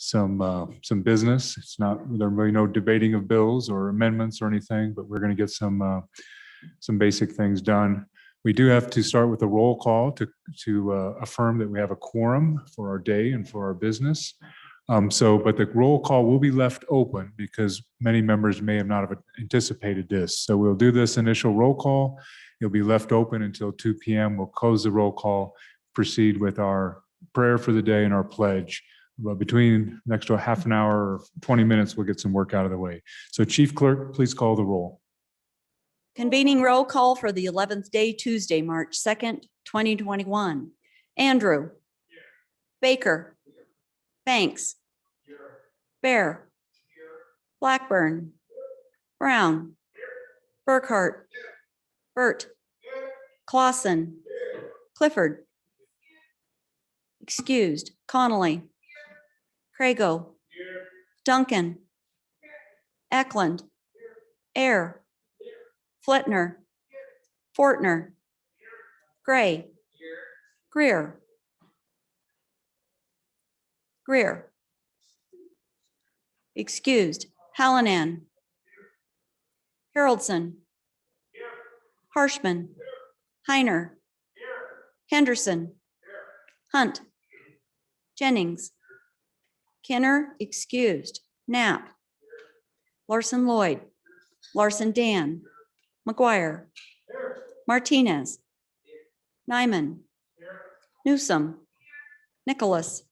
some business. It's not, there'll be no debating of bills or amendments or anything, but we're going to get some basic things done. We do have to start with a roll call to affirm that we have a quorum for our day and for our business. But the roll call will be left open because many members may have not have anticipated this. So we'll do this initial roll call. It'll be left open until 2 p.m. We'll close the roll call, proceed with our prayer for the day and our pledge. But between next to a half an hour or 20 minutes, we'll get some work out of the way. So Chief Clerk, please call the roll. Convening roll call for the 11th day, Tuesday, March 2nd, 2021. Andrew. Here. Baker. Here. Banks. Here. Bear. Here. Blackburn. Here. Brown. Here. Burkhart. Here. Burt. Here. Clausen. Here. Clifford. Excused. Connolly. Here. Crago. Here. Duncan. Here. Eklund. Here. Air. Flittner. Fortner. Gray. Greer. Greer. Excused. Hallinan. Haroldson. Harshman. Heiner. Henderson. Hunt. Jennings. Kenner. Excused. Knapp. Larson Lloyd. Larson Dan. McGuire. Martinez. Nyman. Newsom. Nicholas.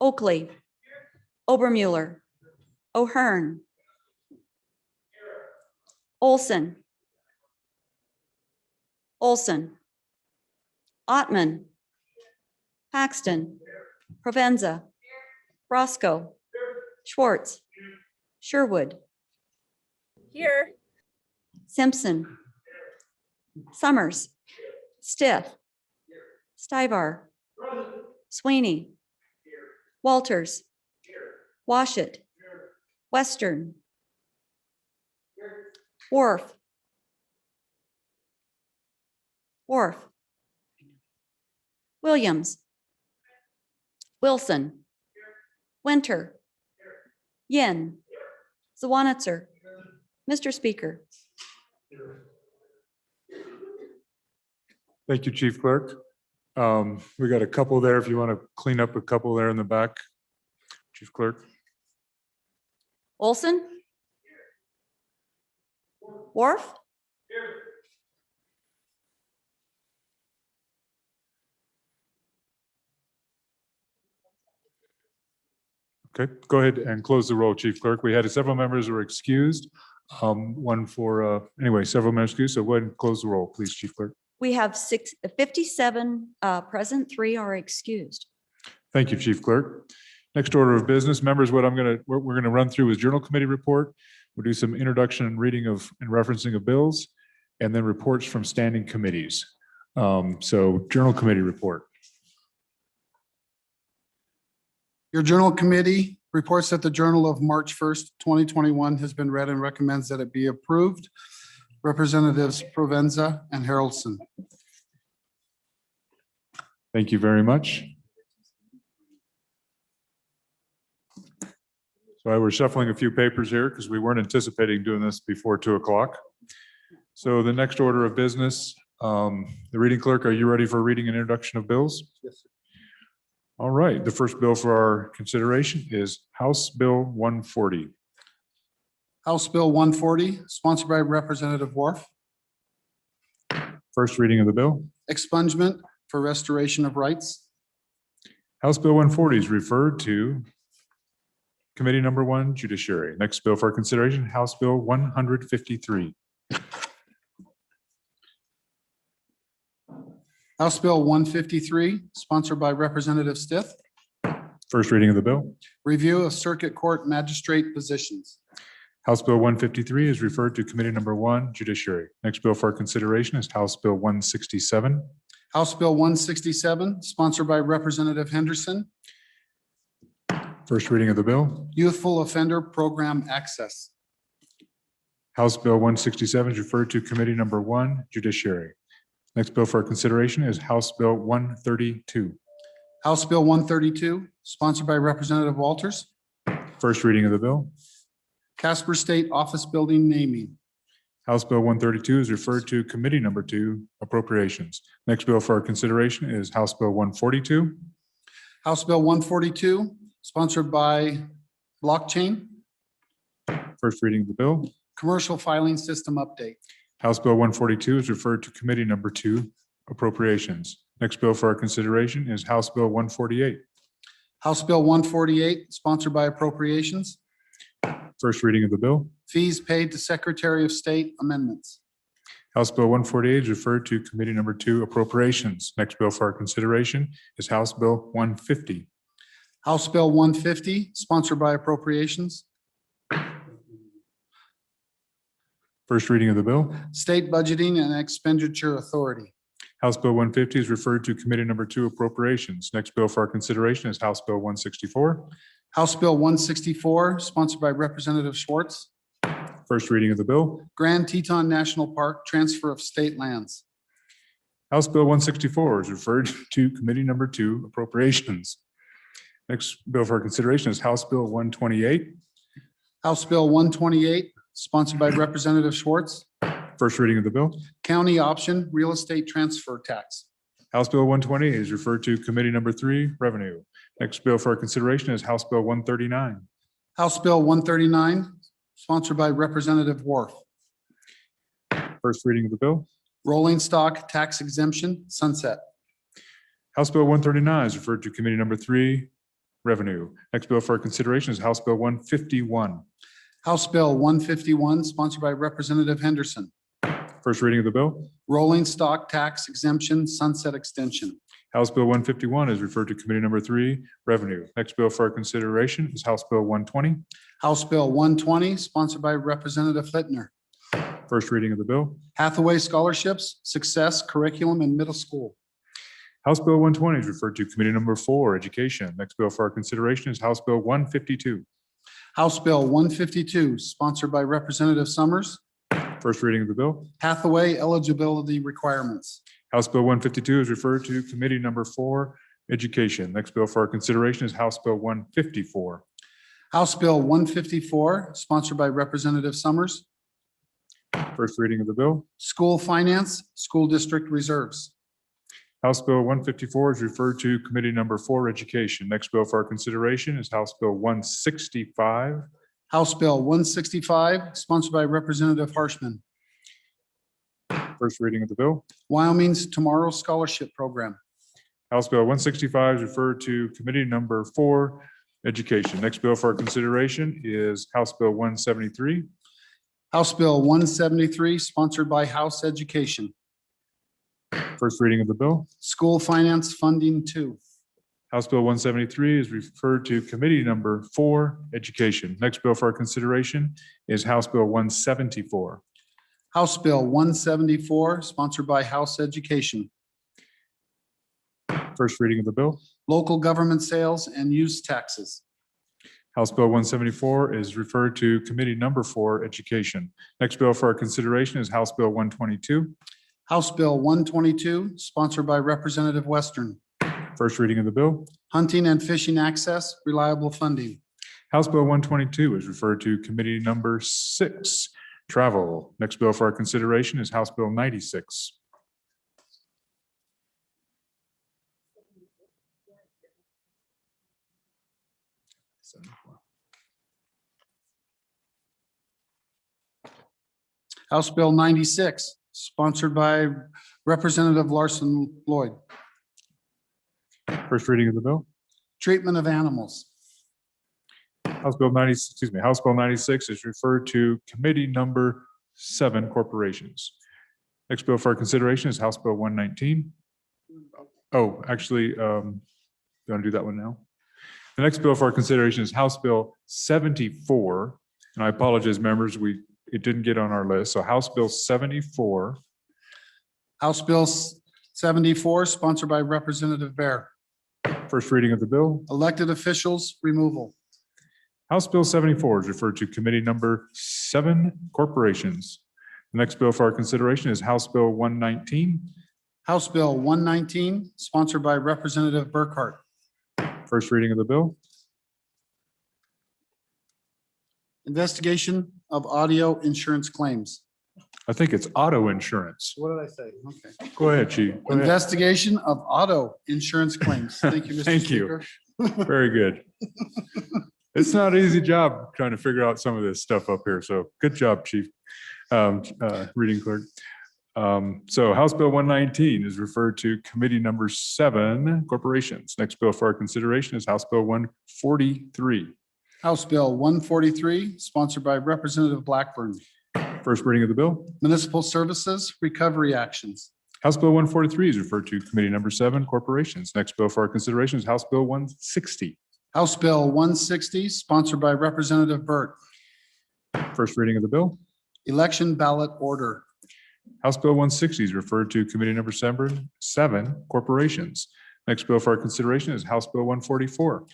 Oakley. Obermuller. O'Hearn. Olson. Olson. Ottman. Paxton. Provenza. Roscoe. Schwartz. Sherwood. Here. Simpson. Summers. Stiff. Stivar. Sweeney. Walters. Washit. Western. Wharf. Wharf. Williams. Wilson. Winter. Yin. Zawanitzer. Mr. Speaker. Thank you, Chief Clerk. We got a couple there if you want to clean up a couple there in the back. Chief Clerk. Olson. Wharf. Okay, go ahead and close the roll, Chief Clerk. We had several members who were excused. Several members excused. So go ahead and close the roll, please, Chief Clerk. We have 57 present, 3 are excused. Thank you, Chief Clerk. Next order of business, members, we're going to run through is Journal Committee report. We'll do some introduction and reading of and referencing of bills, and then reports from standing committees. So Journal Committee report. Your Journal Committee reports that the Journal of March 1st, 2021 has been read and recommends that it be approved. Representatives Provenza and Haroldson. Thank you very much. So we're shuffling a few papers here because we weren't anticipating doing this before 2 o'clock. So the next order of business, the reading clerk, are you ready for reading and introduction of bills? Yes, sir. All right, the first bill for our consideration is House Bill 140. House Bill 140, sponsored by Representative Wharf. First reading of the bill. Expungement for restoration of rights. House Bill 140 is referred to Committee Number 1, Judiciary. Next bill for consideration, House Bill 153. House Bill 153, sponsored by Representative Stith. First reading of the bill. Review of Circuit Court Magistrate positions. House Bill 153 is referred to Committee Number 1, Judiciary. Next bill for consideration is House Bill 167. House Bill 167, sponsored by Representative Henderson. First reading of the bill. Youthful Offender Program Access. House Bill 167 is referred to Committee Number 1, Judiciary. Next bill for consideration is House Bill 132. House Bill 132, sponsored by Representative Walters. First reading of the bill. Casper State Office Building naming. House Bill 132 is referred to Committee Number 2, Appropriations. Next bill for our consideration is House Bill 142. House Bill 142, sponsored by Blockchain. First reading of the bill. Commercial filing system update. House Bill 142 is referred to Committee Number 2, Appropriations. Next bill for our consideration is House Bill 148. House Bill 148, sponsored by Appropriations. First reading of the bill. Fees paid to Secretary of State amendments. House Bill 148 is referred to Committee Number 2, Appropriations. Next bill for our consideration is House Bill 150. House Bill 150, sponsored by Appropriations. First reading of the bill. State Budgeting and Expenditure Authority. House Bill 150 is referred to Committee Number 2, Appropriations. Next bill for our consideration is House Bill 164. House Bill 164, sponsored by Representative Schwartz. First reading of the bill. Grand Teton National Park, transfer of state lands. House Bill 164 is referred to Committee Number 2, Appropriations. Next bill for our consideration is House Bill 128. House Bill 128, sponsored by Representative Schwartz. First reading of the bill. County option real estate transfer tax. House Bill 120 is referred to Committee Number 3, Revenue. Next bill for our consideration is House Bill 139. House Bill 139, sponsored by Representative Wharf. First reading of the bill. Rolling stock tax exemption sunset. House Bill 139 is referred to Committee Number 3, Revenue. Next bill for our consideration is House Bill 151. House Bill 151, sponsored by Representative Henderson. First reading of the bill. Rolling stock tax exemption sunset extension. House Bill 151 is referred to Committee Number 3, Revenue. Next bill for our consideration is House Bill 120. House Bill 120, sponsored by Representative Littner. First reading of the bill. Hathaway Scholarships, Success Curriculum in Middle School. House Bill 120 is referred to Committee Number 4, Education. Next bill for our consideration is House Bill 152. House Bill 152, sponsored by Representative Summers. First reading of the bill. Hathaway eligibility requirements. House Bill 152 is referred to Committee Number 4, Education. Next bill for our consideration is House Bill 154. House Bill 154, sponsored by Representative Summers. First reading of the bill. School finance, school district reserves. House Bill 154 is referred to Committee Number 4, Education. Next bill for our consideration is House Bill 165. House Bill 165, sponsored by Representative Harshman. First reading of the bill. Wyoming's Tomorrow Scholarship Program. House Bill 165 is referred to Committee Number 4, Education. Next bill for our consideration is House Bill 173. House Bill 173, sponsored by House Education. First reading of the bill. School Finance Funding 2. House Bill 173 is referred to Committee Number 4, Education. Next bill for our consideration is House Bill 174. House Bill 174, sponsored by House Education. First reading of the bill. Local government sales and use taxes. House Bill 174 is referred to Committee Number 4, Education. Next bill for our consideration is House Bill 122. House Bill 122, sponsored by Representative Western. First reading of the bill. Hunting and fishing access, reliable funding. House Bill 122 is referred to Committee Number 6, Travel. Next bill for our consideration is House Bill 96. House Bill 96, sponsored by Representative Larson Lloyd. First reading of the bill. Treatment of animals. House Bill 96 is referred to Committee Number 7, Corporations. Next bill for our consideration is House Bill 119. Oh, actually, you want to do that one now? The next bill for our consideration is House Bill 74. And I apologize, members, it didn't get on our list. So House Bill 74. House Bill 74, sponsored by Representative Bear. First reading of the bill. Elected officials removal. House Bill 74 is referred to Committee Number 7, Corporations. The next bill for our consideration is House Bill 119. House Bill 119, sponsored by Representative Burkhart. First reading of the bill. Investigation of audio insurance claims. I think it's auto insurance. What did I say? Okay. Go ahead, Chief. Go ahead. Investigation of auto insurance claims. Thank you, Mr. Thank you. Speaker. Very good. It's not an easy job trying to figure out some of this stuff up here. So good job, Chief. Reading clerk. So House Bill 119 is referred to Committee Number 7, Corporations. Next bill for our consideration is House Bill 143. House Bill 143, sponsored by Representative Blackburn. First reading of the bill. Municipal Services Recovery Actions. House Bill 143 is referred to Committee Number 7, Corporations. Next bill for our consideration is House Bill 160. House Bill 160, sponsored by Representative Burt. First reading of the bill. Election Ballot Order. House Bill 160 is referred to Committee Number 7, Corporations. Next bill for our consideration is House Bill 144.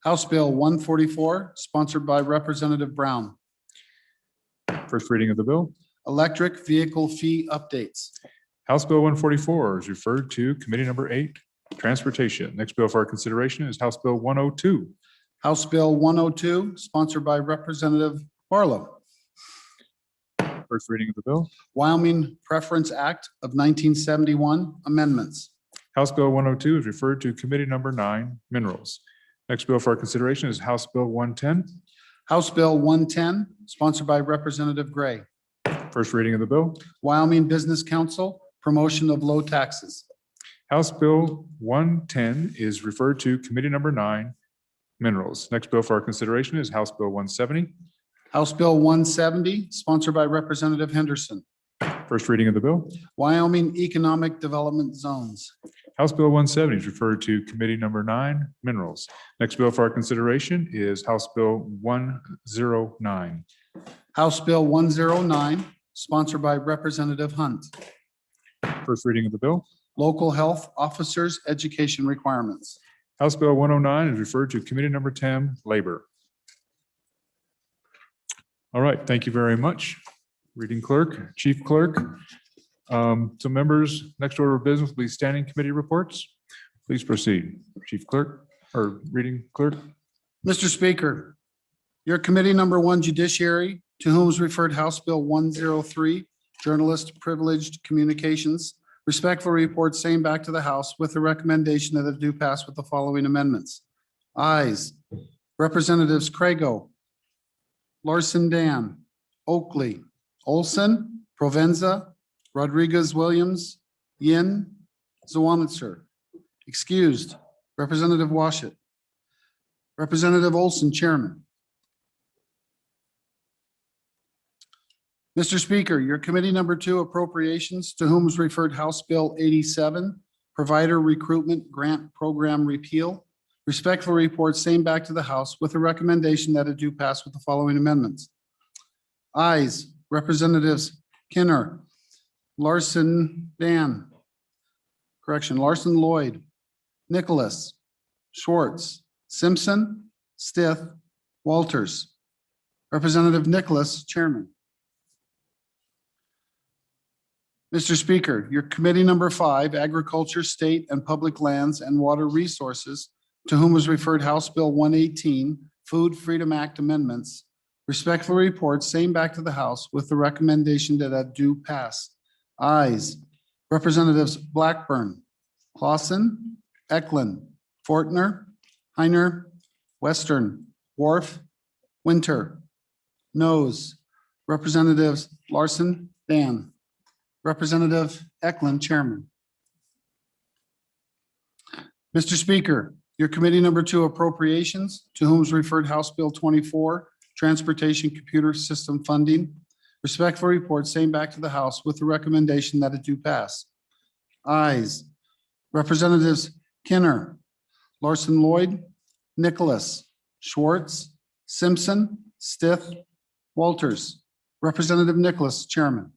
House Bill 144, sponsored by Representative Brown. First reading of the bill. Electric Vehicle Fee Updates. House Bill 144 is referred to Committee Number 8, Transportation. Next bill for our consideration is House Bill 102. House Bill 102, sponsored by Representative Barlow. First reading of the bill. Wyoming Preference Act of 1971 amendments. House Bill 102 is referred to Committee Number 9, Minerals. Next bill for our consideration is House Bill 110. House Bill 110, sponsored by Representative Gray. First reading of the bill. Wyoming Business Council, promotion of low taxes. House Bill 110 is referred to Committee Number 9, Minerals. Next bill for our consideration is House Bill 170. House Bill 170, sponsored by Representative Henderson. First reading of the bill. Wyoming Economic Development Zones. House Bill 170 is referred to Committee Number 9, Minerals. Next bill for our consideration is House Bill 109. House Bill 109, sponsored by Representative Hunt. First reading of the bill. Local Health Officers Education Requirements. House Bill 109 is referred to Committee Number 10, Labor. All right, thank you very much. Reading clerk, chief clerk. So members, next order of business will be standing committee reports. Please proceed, chief clerk or reading clerk. Mr. Speaker, your committee number 1 judiciary, to whom is referred House Bill 103, journalist privileged communications, respectfully reports same back to the House with the recommendation that it do pass with the following amendments. Ayes, Representatives Crago, Larson Dan, Oakley, Olson, Provenza, Rodriguez Williams, Yin, Zawanitzer. Excused, Representative Washit. Representative Olson, Chairman. Mr. Speaker, your committee number 2 appropriations, to whom is referred House Bill 87, Provider Recruitment Grant Program Repeal, respectfully reports same back to the House with a recommendation that it do pass with the following amendments. Ayes, Representatives Kinner, Larson Dan, Larson Lloyd, Nicholas, Schwartz, Simpson, Stith, Walters. Representative Nicholas, Chairman. Mr. Speaker, your committee number 5, Agriculture, State and Public Lands and Water Resources, to whom was referred House Bill 118, Food Freedom Act Amendments, respectfully reports same back to the House with the recommendation that it do pass. Ayes, Representatives Blackburn, Clausen, Eklund, Fortner, Heiner, Western, Wharf, Winter. Noes, Representatives Larson, Dan. Representative Eklund, Chairman. Mr. Speaker, your committee number 2 appropriations, to whom is referred House Bill 24, Transportation Computer System Funding, respectfully report same back to the House with the recommendation that it do pass. Ayes, Representatives Kinner, Larson Lloyd, Nicholas, Schwartz, Simpson, Stith, Walters. Representative Nicholas, Chairman.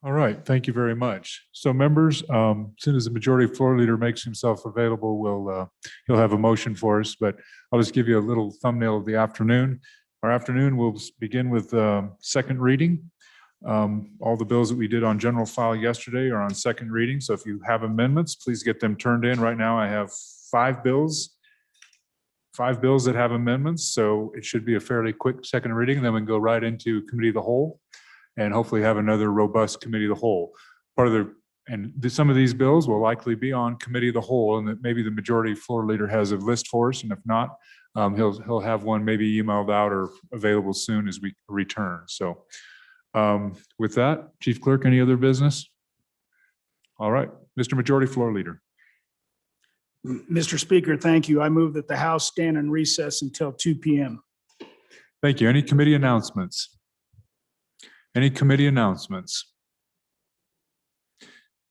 All right, thank you very much. So members, as soon as the majority floor leader makes himself available, he'll have a motion for us, but I'll just give you a little thumbnail of the afternoon. Our afternoon will begin with second reading All the bills that we did on general file yesterday are on second reading. So if you have amendments, please get them turned in. Right now, I have five bills that have amendments. So it should be a fairly quick second reading. Then we can go right into committee of the whole and hopefully have another robust committee of the whole. Some of these bills will likely be on committee of the whole, and that maybe the majority floor leader has a list for us. And if not, he'll have one maybe emailed out or available soon as we return. So with that, Chief Clerk, any other business? All right, Mr. Majority Floor Leader. Mr. Speaker, thank you. I move that the House stand in recess until 2 p.m. Thank you. Any committee announcements? Any committee announcements?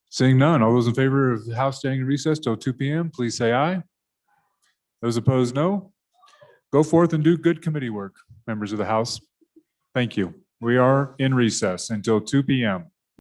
Seeing none, all those in favor of the House staying in recess till 2 p.m., please say aye. Those opposed, no. Go forth and do good committee work, members of the House. Thank you. We are in recess until 2 p.m.